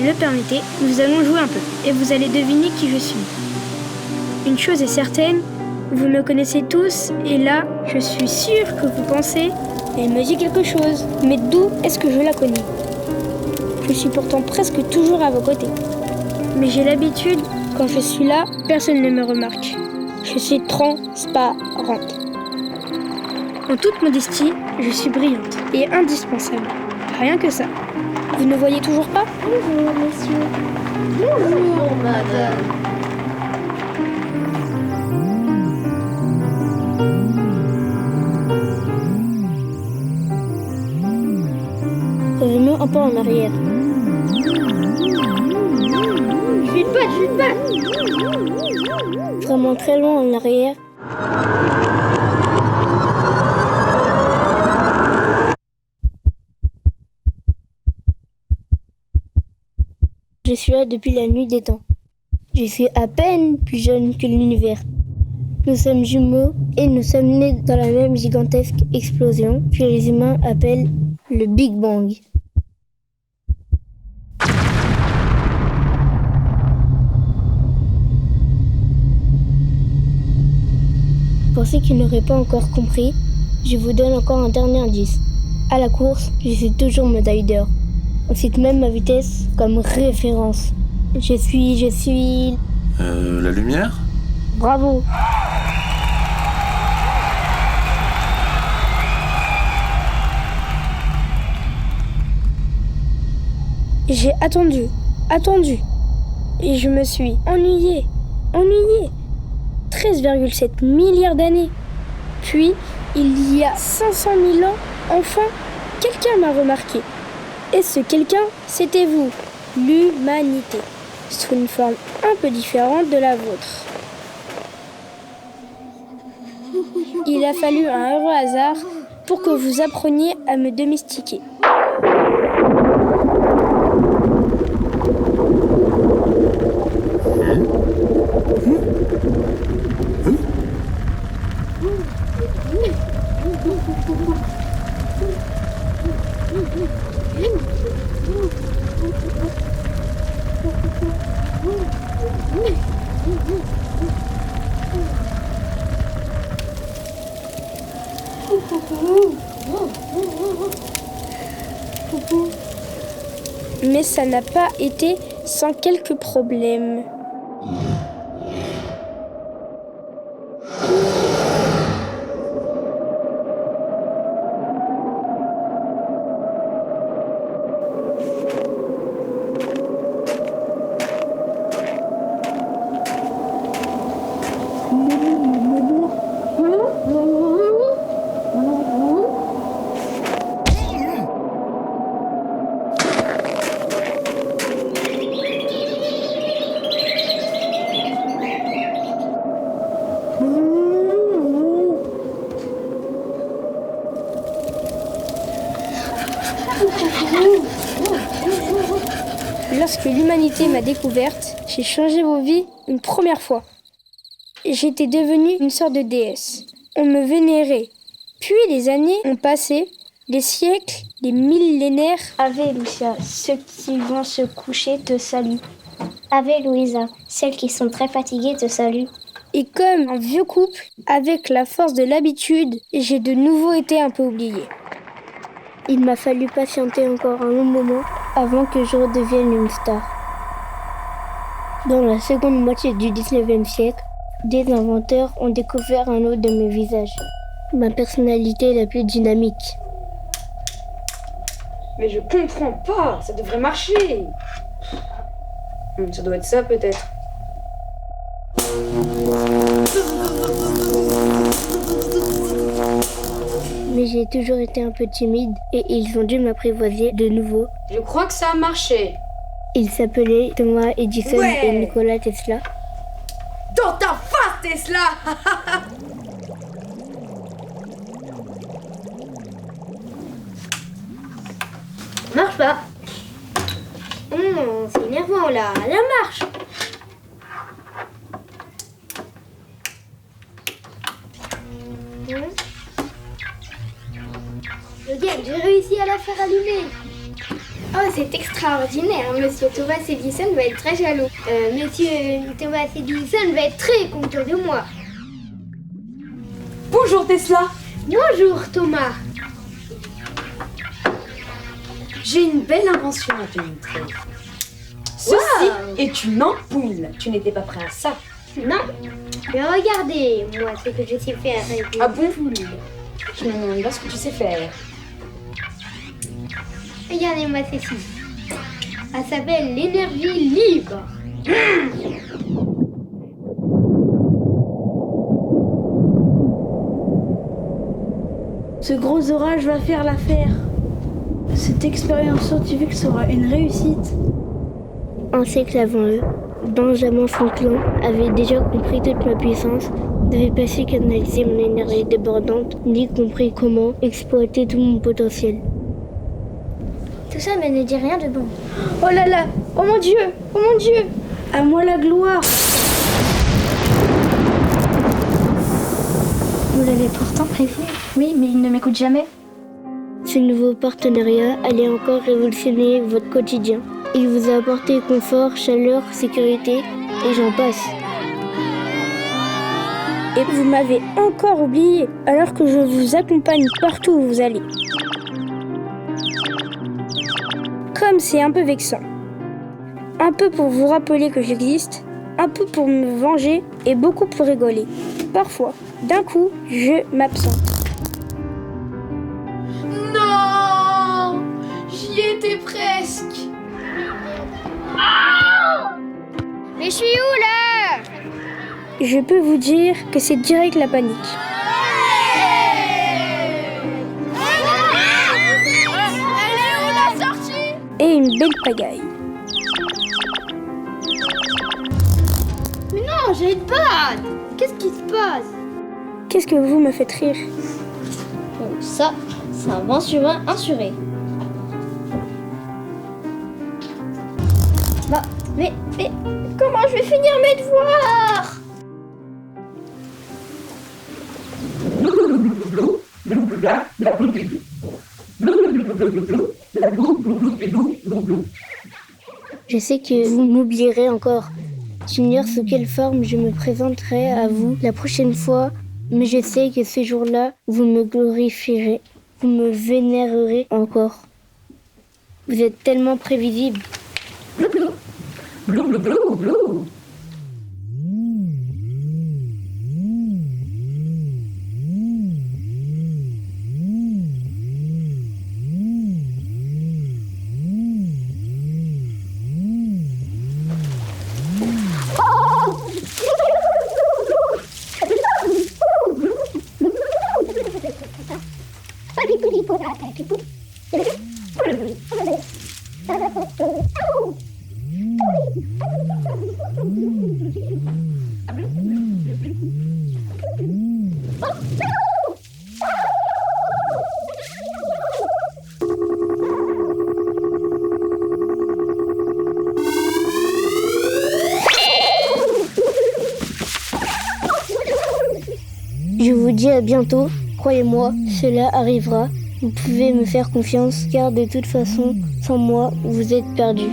le permettez, nous allons jouer un peu et vous allez deviner qui je suis. Une chose est certaine, vous me connaissez tous et là, je suis sûre que vous pensez « Elle me dit quelque chose, mais d'où est-ce que je la connais ?» Je suis pourtant presque toujours à vos côtés. Mais j'ai l'habitude, quand je suis là, personne ne me remarque. Je suis transparente. En toute modestie, je suis brillante et indispensable. Rien que ça. Vous ne voyez toujours pas ? Bonjour, monsieur. Bonjour, madame. Revenons un peu en arrière. Je suis pas. Vraiment très loin en arrière. Je suis là depuis la nuit des temps. Je suis à peine plus jeune que l'univers. Nous sommes jumeaux et nous sommes nés dans la même gigantesque explosion que les humains appellent le Big Bang. Pour ceux qui n'auraient pas encore compris, je vous donne encore un dernier indice. À la course, je suis toujours médaille d'or. On cite même ma vitesse comme référence. Je suis... La lumière ? Bravo! J'ai attendu. Et je me suis ennuyée. 13,7 milliards d'années. Puis, il y a 500 000 ans, enfin, quelqu'un m'a remarqué. Et ce quelqu'un, c'était vous, l'humanité, sous une forme un peu différente de la vôtre. Il a fallu un heureux hasard pour que vous appreniez à me domestiquer. Mais ça n'a pas été sans quelques problèmes. Lorsque l'humanité m'a découverte, j'ai changé vos vies une première fois. J'étais devenue une sorte de déesse. On me vénérait. Puis les années ont passé, les siècles, les millénaires. Ave Lucia, ceux qui vont se coucher te saluent. Ave Louisa, celles qui sont très fatiguées te saluent. Et comme un vieux couple, avec la force de l'habitude, j'ai de nouveau été un peu oubliée. Il m'a fallu patienter encore un long moment avant que je redevienne une star. Dans la seconde moitié du 19e siècle, des inventeurs ont découvert un autre de mes visages, ma personnalité la plus dynamique. Mais je comprends pas, ça devrait marcher. Ça doit être ça peut-être. Mais j'ai toujours été un peu timide et ils ont dû m'apprivoiser de nouveau. Je crois que ça a marché. Ils s'appelaient Thomas Edison et Nikola Tesla. Dans ta face, Tesla. Marche pas. C'est énervant là, la marche. Regarde, j'ai réussi à la faire allumer. Oh, c'est extraordinaire. Monsieur Thomas Edison va être très jaloux. Monsieur Thomas Edison va être très content de moi. Bonjour Tesla. Bonjour Thomas. J'ai une belle invention à te montrer. Ceci est une ampoule. Tu n'étais pas prêt à ça. Non, mais regardez, moi, ce que je sais faire avec une Ah bon? ampoule. Je me demande pas ce que tu sais faire. Regardez-moi ceci. Elle s'appelle l'énergie libre. Ce gros orage va faire l'affaire. Cette expérience scientifique sera une réussite. Un siècle avant eux, Benjamin Franklin avait déjà compris toute ma puissance, n'avait pas su canaliser mon énergie débordante, ni compris comment exploiter tout mon potentiel. Tout ça ne dit rien de bon. Oh là là! Oh mon Dieu! Oh mon Dieu! À moi la gloire! Vous l'avez pourtant prévu. Oui, mais il ne m'écoute jamais. Ce nouveau partenariat allait encore révolutionner votre quotidien. Il vous a apporté confort, chaleur, sécurité, et j'en passe. Et vous m'avez encore oublié, alors que je vous accompagne partout où vous allez. Comme c'est un peu vexant. Un peu pour vous rappeler que j'existe, un peu pour me venger et beaucoup pour rigoler. Parfois, d'un coup, je m'absente. Non! J'y étais presque. Mais je suis où là? Je peux vous dire que c'est direct la panique. Elle est où la sortie? Et une belle pagaille. Mais non, j'ai une panne. Qu'est-ce qui se passe? Qu'est-ce que vous me faites rire? Ça, c'est un vent sur un insuré. Bah, mais comment je vais finir mes devoirs? Je sais que vous m'oublierez encore. J'ignore sous quelle forme je me présenterai à vous la prochaine fois, mais je sais que ce jour-là, vous me glorifierez, vous me vénérerez encore. Vous êtes tellement prévisible. Je vous dis à bientôt, croyez-moi, cela arrivera. Vous pouvez me faire confiance car de toute façon, sans moi, vous êtes perdus.